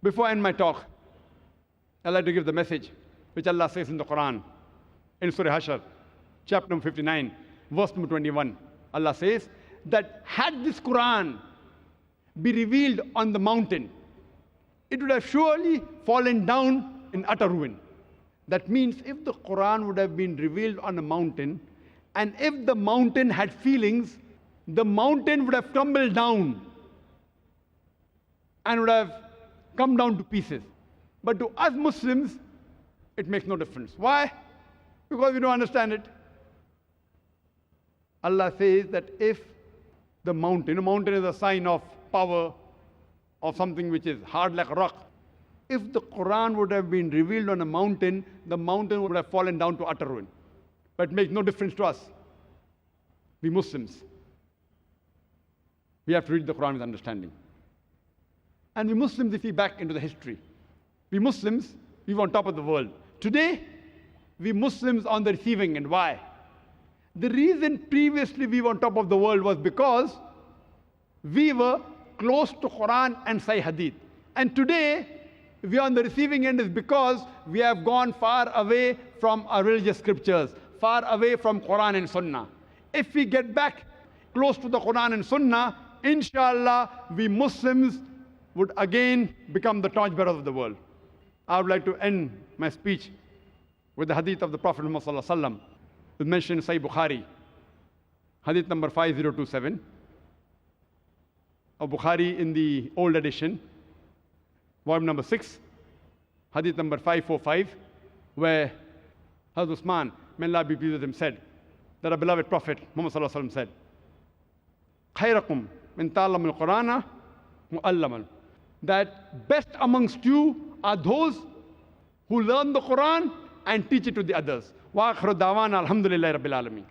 Before I end my talk, I'd like to give the message which Allah says in the Quran, in Surah Hashr, chapter number 59, verse number 21. Allah says that had this Quran be revealed on the mountain, it would have surely fallen down in utter ruin. That means if the Quran would have been revealed on a mountain, and if the mountain had feelings, the mountain would have crumbled down and would have come down to pieces. But to us Muslims, it makes no difference. Why? Because we don't understand it. Allah says that if the mountain, a mountain is a sign of power, of something which is hard like a rock. If the Quran would have been revealed on a mountain, the mountain would have fallen down to utter ruin. But it makes no difference to us. We Muslims, we have to read the Quran with understanding. And we Muslims, if we back into the history, we Muslims, we were on top of the world. Today, we Muslims on the receiving end. Why? The reason previously we were on top of the world was because we were close to Quran and Sahih Hadith. And today, we are on the receiving end is because we have gone far away from our religious scriptures, far away from Quran and Sunnah. If we get back close to the Quran and Sunnah, inshallah, we Muslims would again become the torchbearers of the world. I would like to end my speech with the hadith of the Prophet Muhammad sallallahu alaihi wasallam, with mentioned in Sahih Bukhari, hadith number 5027. Of Bukhari in the old edition, volume number 6, hadith number 545, where Hazrat Usman, may Allah be pleased with him, said that our beloved Prophet Muhammad sallallahu alaihi wasallam said, "Khayrakum min ta'allamul Qur'ana mu'allaman." That best amongst you are those who learn the Quran and teach it to the others. Wa akhiru da'wana alhamdulillahi rabbil alameen.